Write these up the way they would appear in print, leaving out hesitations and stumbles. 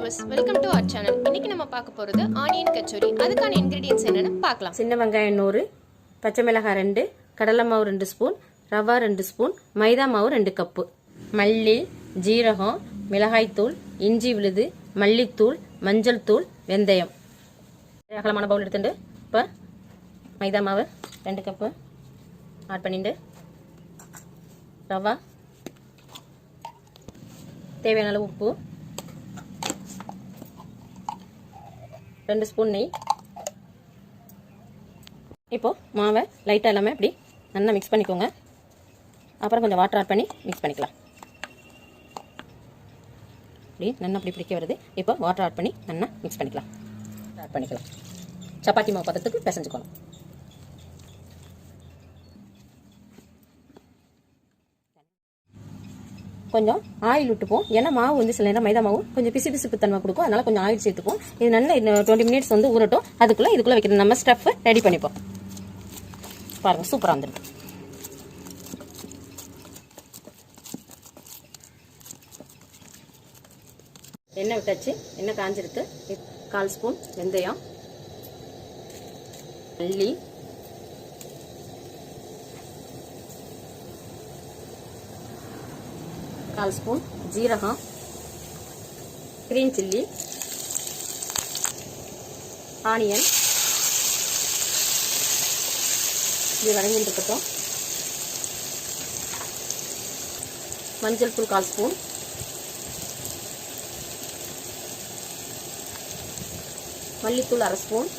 viewers, welcome to our channel. இன்னைக்கு நம்ம பார்க்க போறது ஆனியன் கச்சோரி. அதுக்கான ingredients என்னன்னு பார்க்கலாம். சின்ன வெங்காயம் 100, பச்சை மிளகாய் 2, கடலை மாவு 2 ஸ்பூன், ரவா 2 ஸ்பூன், மைதா மாவு 2 கப்பு, மல்லி, ஜீரகம், மிளகாய் தூள், இஞ்சி விழுது, மல்லித்தூள், மஞ்சள் தூள், வெந்தயம். அகலமான பவுல் எடுத்துட்டு இப்போ மைதா மாவு 2 கப்பு ஆட் பண்ணிட்டு ரவா, தேவையான அளவு உப்பு, 2 ஸ்பூன் நெய். இப்போ மாவை லைட்டாக எல்லாமே இப்படி நல்லா மிக்ஸ் பண்ணிக்கோங்க. அப்புறம் கொஞ்சம் வாட்டர் ஆட் பண்ணி மிக்ஸ் பண்ணிக்கலாம். இப்படி நல்லா அப்படி பிடிக்க வருது. இப்போ வாட்டர் ஆட் பண்ணி நல்லா மிக்ஸ் பண்ணிக்கலாம். ஆட் பண்ணிக்கலாம். சப்பாத்தி மாவு பதத்துக்கு பிசைஞ்சுக்கணும். கொஞ்சம் ஆயில் விட்டுப்போம். ஏன்னா மாவு வந்து சில நேரம் மைதா மாவு கொஞ்சம் பிசு பிசுப்பு தன்மை கொடுக்கும். அதனால கொஞ்சம் ஆயில் சேர்த்துப்போம். இது நல்லா 20 மினிட்ஸ் வந்து ஊறட்டும். இதுக்குள்ள வைக்கிற நம்ம ஸ்டஃப் ரெடி பண்ணிப்போம். பாருங்க, சூப்பரா வந்துடும். எண்ணெய் விட்டாச்சு. எண்ணெய் காஞ்சிருக்கு. 1/4 ஸ்பூன் வெந்தயம், மல்லி, கால் ஸ்பூன் ஜீரகம், கிரீன் சில்லி, ஆனியன் இது வதங்கிட்டு இருக்கட்டும். மஞ்சள் தூள் 1/4 ஸ்பூன், மல்லித்தூள் 1/2 ஸ்பூன்,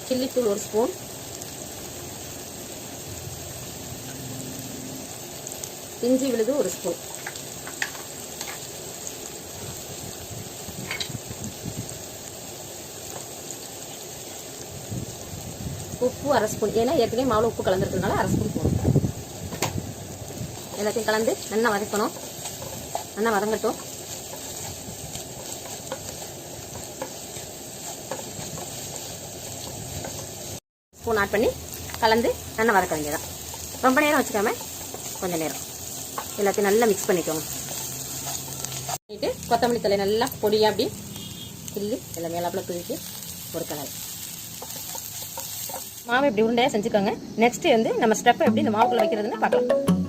சில்லித்தூள் 1 ஸ்பூன், இஞ்சி விழுது 1 ஸ்பூன், உப்பு 1/2 ஸ்பூன். ஏன்னா ஏற்கனவே மாவுல உப்பு கலந்துருக்கிறதுனால 1/2 ஸ்பூன் போடும். எல்லாத்தையும் கலந்து நல்லா வதக்கணும். நல்லா வதங்கட்டும். ஸ்பூன் ஆட் பண்ணி கலந்து நல்லா வதக்க வேண்டியதான். ரொம்ப நேரம் வச்சுக்காம கொஞ்சம் நேரம் எல்லாத்தையும் நல்லா மிக்ஸ் பண்ணிக்கோங்க. பண்ணிட்டு கொத்தமல்லி தலை நல்லா பொடியா அப்படி கிள்ளி எல்லாம் மேலாப்புல தூக்கி ஒரு கலர். மாவு இப்படி உருண்டையா செஞ்சுக்கோங்க. நெக்ஸ்ட் வந்து நம்ம ஸ்டெப் எப்படி இந்த மாவுக்குள்ள வைக்கிறதுன்னு பார்க்கலாம்.